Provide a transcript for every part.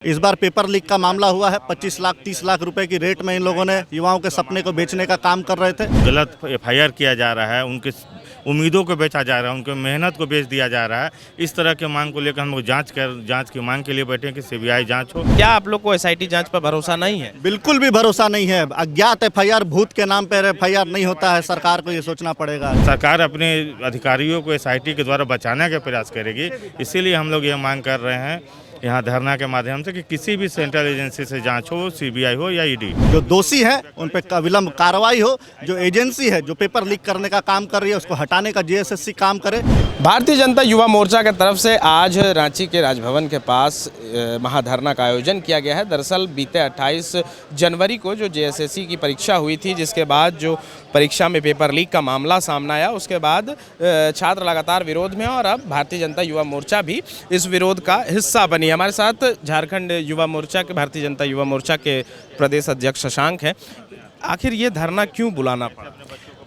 इस बार paper leak का मामला हुआ है। 25 लाख 30 लाख रुपए की रेट में इन लोगों ने युवाओं के सपने को बेचने का काम कर रहे थे। गलत एफआईआर किया जा रहा है, उनके उम्मीदों को बेचा जा रहा है, उनके मेहनत को बेच दिया जा रहा है। इस तरह के मांग को लेकर हम लोग जांच की मांग के लिए बैठे हैं कि सीबीआई जांच हो। क्या आप लोग को एसआईटी जांच पर भरोसा नहीं है? बिल्कुल भी भरोसा नहीं है। अज्ञात एफआईआर, भूत के नाम पर एफआईआर नहीं होता है। सरकार को ये सोचना पड़ेगा। सरकार अपने अधिकारियों को एसआईटी के द्वारा बचाने का प्रयास करेगी। इसीलिए हम लोग ये मांग कर रहे हैं यहाँ धरना के माध्यम से कि किसी भी सेंट्रल एजेंसी से जांच हो, सीबीआई हो या ईडी। जो दोषी है उन पर अविलंब कार्रवाई हो। जो एजेंसी है जो पेपर लीक करने का काम कर रही है उसको हटाने का जेएसएससी काम करे। भारतीय जनता युवा मोर्चा की तरफ से आज रांची के राजभवन के पास महाधरना का आयोजन किया गया है। दरअसल बीते 28 जनवरी को जो जेएसएससी की परीक्षा हुई थी, जिसके बाद जो परीक्षा में पेपर लीक का मामला सामने आया, उसके बाद छात्र लगातार विरोध में और अब भारतीय जनता युवा मोर्चा भी इस विरोध का हिस्सा बनी। हमारे साथ झारखंड युवा मोर्चा के, भारतीय जनता युवा मोर्चा के प्रदेश अध्यक्ष शशांक हैं। आखिर ये धरना क्यों बुलाना पड़ा?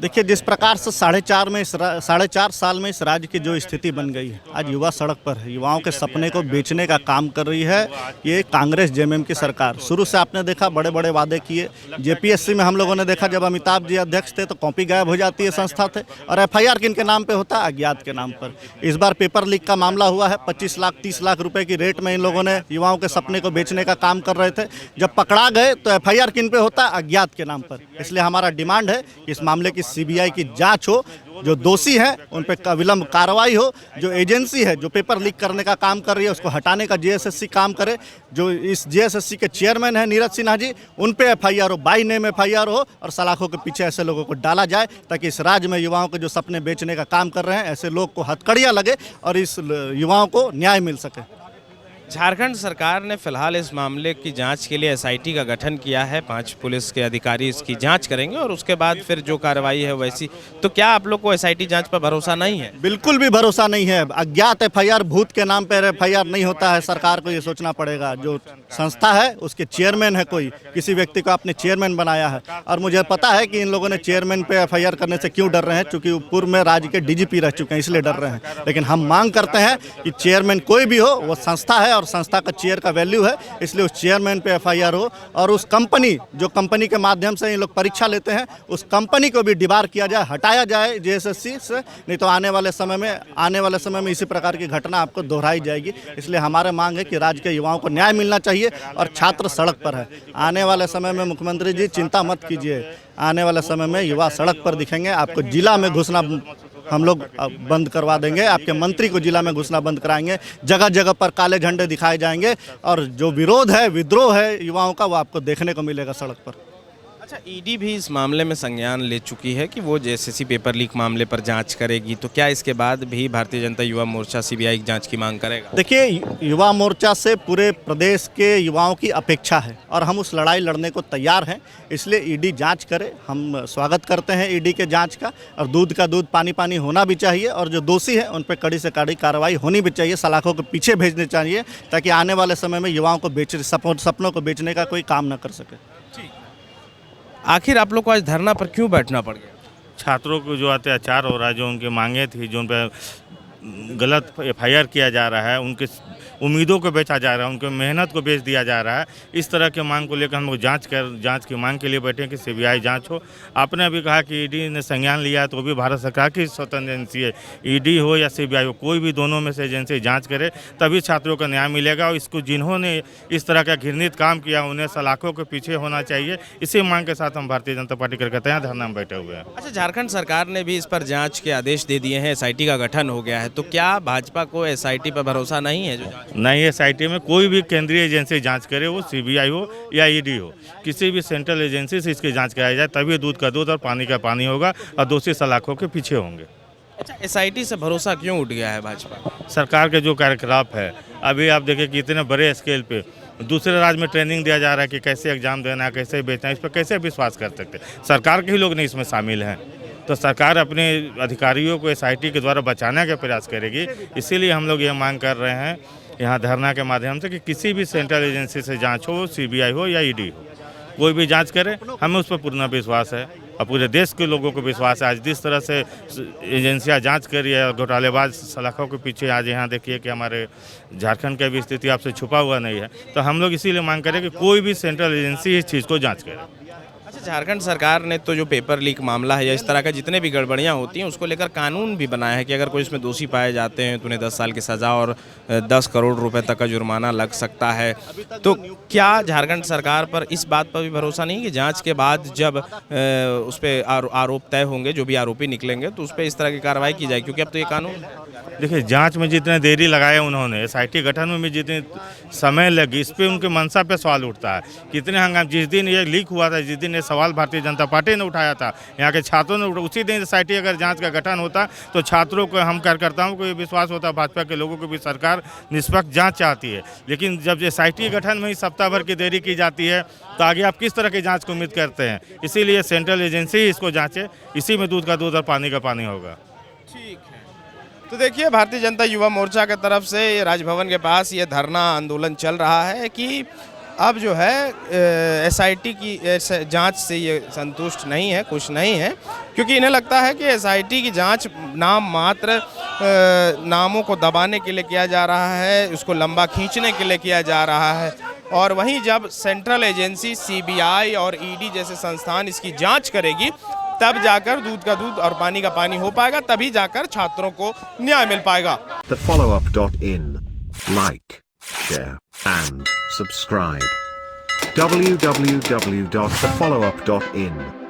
देखिए, जिस प्रकार से 4.5 साल में इस राज्य की जो स्थिति बन गई है, आज युवा सड़क पर है, युवाओं के सपने को बेचने का काम कर रही है ये कांग्रेस जेएमएम की सरकार। शुरू से आपने देखा बड़े बड़े वादे किए। जेपीएससी में हम लोगों ने देखा जब अमिताभ जी अध्यक्ष थे तो कॉपी गायब हो जाती है संस्था थे, और एफआईआर किनके नाम पे होता है? अज्ञात के नाम पर। इस बार पेपर लीक का मामला हुआ है। 25 लाख 30 लाख रुपए की रेट में इन लोगों ने युवाओं के सपने को बेचने का काम कर रहे थे। जब पकड़ा गए तो एफआईआर किन पे होता है? अज्ञात के नाम पर। इसलिए हमारा डिमांड है कि इस मामले की सीबीआई की जांच हो। जो दोषी है उन पर अविलंब कार्रवाई हो। जो एजेंसी है जो पेपर लीक करने का काम कर रही है उसको हटाने का जेएसएससी काम करे। जो इस जेएसएससी के चेयरमैन है नीरज सिन्हा जी, उन पे एफआईआर हो, बाई नेम एफआईआर हो, और सलाखों के पीछे ऐसे लोगों को डाला जाए ताकि इस राज्य में युवाओं के जो सपने बेचने का काम कर रहे हैं ऐसे लोग को हथकड़ियाँ लगे और इस युवाओं को न्याय मिल सके। झारखंड सरकार ने फिलहाल इस मामले की जांच के लिए एसआईटी का गठन किया है। 5 पुलिस के अधिकारी इसकी जांच करेंगे और उसके बाद फिर जो कार्रवाई है वैसी। तो क्या आप लोग को एसआईटी जांच पर भरोसा नहीं है? बिल्कुल भी भरोसा नहीं है। अज्ञात एफआईआर, भूत के नाम पर एफआईआर नहीं होता है। सरकार को ये सोचना पड़ेगा। जो संस्था है उसके चेयरमैन है, कोई किसी व्यक्ति को आपने चेयरमैन बनाया है, और मुझे पता है कि इन लोगों ने चेयरमैन पे एफआईआर करने से क्यों डर रहे हैं, क्योंकि पूर्व में राज्य के डीजीपी रह चुके हैं, इसलिए डर रहे हैं। लेकिन हम मांग करते हैं कि चेयरमैन कोई भी हो, वो संस्था है और संस्था का चेयर का वैल्यू है, इसलिए उस चेयरमैन पे एफआईआर हो। और उस कंपनी, जो कंपनी के माध्यम से इन लोग परीक्षा लेते हैं, उस कंपनी को भी डिबार किया जाए, हटाया जाए जेएसएससी से। नहीं तो आने वाले समय में इसी प्रकार की घटना आपको दोहराई जाएगी। इसलिए हमारे मांग है कि राज्य के युवाओं को न्याय मिलना चाहिए और छात्र सड़क पर है। आने वाले समय में मुख्यमंत्री जी चिंता मत कीजिए, आने वाले समय में युवा सड़क पर दिखेंगे। आपको जिला में घुसना हम लोग बंद करवा देंगे, आपके मंत्री को जिला में घुसना बंद कराएंगे, जगह जगह पर काले झंडे दिखाए जाएंगे, और जो विरोध है, विद्रोह है युवाओं का, वो आपको देखने को मिलेगा सड़क पर। अच्छा, ईडी भी इस मामले में संज्ञान ले चुकी है कि वो जेएसएससी पेपर लीक मामले पर जांच करेगी। तो क्या इसके बाद भी भारतीय जनता युवा मोर्चा सीबीआई की जांच की मांग करेगा? देखिए, युवा मोर्चा से पूरे प्रदेश के युवाओं की अपेक्षा है और हम उस लड़ाई लड़ने को तैयार हैं। इसलिए ईडी जांच करे, हम स्वागत करते हैं ईडी के जांच का। और दूध का दूध पानी पानी होना भी चाहिए, और जो दोषी है उन पर कड़ी से कड़ी कार्रवाई होनी भी चाहिए, सलाखों के पीछे भेजने चाहिए, ताकि आने वाले समय में युवाओं को सपनों को बेचने का कोई काम न कर सके। आखिर आप लोग को आज धरना पर क्यों बैठना पड़ गया? छात्रों को जो अत्याचार हो रहा है, जो उनकी मांगे थी, जो उन पर गलत एफआईआर किया जा रहा है, उनके उम्मीदों को बेचा जा रहा है, उनके मेहनत को बेच दिया जा रहा है। इस तरह के मांग को लेकर हम लोग जांच की मांग के लिए बैठे हैं कि सीबीआई जांच हो। आपने अभी कहा कि ईडी ने संज्ञान लिया है, तो वो भी भारत सरकार की स्वतंत्र एजेंसी है। ईडी हो या सीबीआई हो, कोई भी दोनों में से एजेंसी जांच करे, तभी छात्रों को न्याय मिलेगा। और इसको जिन्होंने इस तरह का घृणित काम किया, उन्हें सलाखों के पीछे होना चाहिए। इसी मांग के साथ हम भारतीय जनता पार्टी कार्यकर्ता हैं धरना में बैठे हुए हैं। अच्छा, झारखंड सरकार ने भी इस पर जांच के आदेश दे दिए हैं, एसआईटी का गठन हो गया है। तो क्या भाजपा को एसआईटी पर भरोसा नहीं है? नहीं, एसआईटी में कोई भी केंद्रीय एजेंसी जांच करे, वो सीबीआई हो या ईडी हो, किसी भी सेंट्रल एजेंसी से इसकी जांच कराई जाए, तभी दूध का दूध और पानी का पानी होगा और दोषी सलाखों के पीछे होंगे। अच्छा, एसआईटी से भरोसा क्यों उठ गया है भाजपा? सरकार के जो कार्यकलाप है, अभी आप देखिए कि इतने बड़े स्केल पे दूसरे राज्य में ट्रेनिंग दिया जा रहा है कि कैसे एग्जाम देना है, कैसे बेचना है, इस पर कैसे विश्वास कर सकते? सरकार के ही लोग नहीं इसमें शामिल हैं, तो सरकार अपने अधिकारियों को एसआईटी के द्वारा बचाने का प्रयास करेगी। इसीलिए हम लोग ये मांग कर रहे हैं यहाँ धरना के माध्यम से कि किसी भी सेंट्रल एजेंसी से जांच हो, सीबीआई हो या ईडी हो, कोई भी जांच करे, हमें उस पर पूर्ण विश्वास है और पूरे देश के लोगों को विश्वास है। आज जिस तरह से एजेंसियां जांच कर रही है, घोटालेबाज सलाखों के पीछे आज यहाँ देखिए कि हमारे झारखंड की भी स्थिति आपसे छुपा हुआ नहीं है। तो हम लोग इसीलिए मांग करें कि कोई भी सेंट्रल एजेंसी इस चीज़ को जाँच करे। अच्छा, झारखंड सरकार ने तो जो पेपर लीक मामला है या इस तरह का जितने भी गड़बड़ियां होती हैं उसको लेकर कानून भी बनाया है कि अगर कोई इसमें दोषी पाए जाते हैं तो उन्हें 10 साल की सज़ा और 10 करोड़ रुपए तक का जुर्माना लग सकता है। तो क्या झारखंड सरकार पर इस बात पर भी भरोसा नहीं कि जांच के बाद जब उस पर आरोप तय होंगे, जो भी आरोपी निकलेंगे, तो उस पर इस तरह की कार्रवाई की जाए, क्योंकि अब तो ये कानून देखिए जांच में जितने देरी लगाया उन्होंने, एसआईटी गठन में भी जितने समय लगी, इस पे उनके मंशा पे सवाल उठता है। कितने हंगाम, जिस दिन ये लीक हुआ था, जिस दिन ये सवाल भारतीय जनता पार्टी ने उठाया था, यहाँ के छात्रों ने उसी दिन एसआईटी अगर जांच का गठन होता तो छात्रों को, हम कार्यकर्ताओं को ये विश्वास होता, भाजपा के लोगों को भी सरकार निष्पक्ष जाँच चाहती है। लेकिन जब एसआईटी गठन में ही सप्ताह भर की देरी की जाती है तो आगे आप किस तरह की जाँच को उम्मीद करते हैं? इसीलिए सेंट्रल एजेंसी ही इसको जाँचे, इसी में दूध का दूध और पानी का पानी होगा। ठीक है। तो देखिए, भारतीय जनता युवा मोर्चा की तरफ से ये राजभवन के पास ये धरना आंदोलन चल रहा है कि अब जो है एसआईटी की जांच से ये संतुष्ट नहीं है, खुश नहीं है, क्योंकि इन्हें लगता है कि एसआईटी की जांच नाम मात्र नामों को दबाने के लिए किया जा रहा है, उसको लंबा खींचने के लिए किया जा रहा है। और वहीं जब सेंट्रल एजेंसी सीबीआई और ईडी जैसे संस्थान इसकी जांच करेगी, तब जाकर दूध का दूध और पानी का पानी हो पाएगा, तभी जाकर छात्रों को न्याय मिल पाएगा। TheFollowUp.in. Like, share, and subscribe. www.thefollowup.in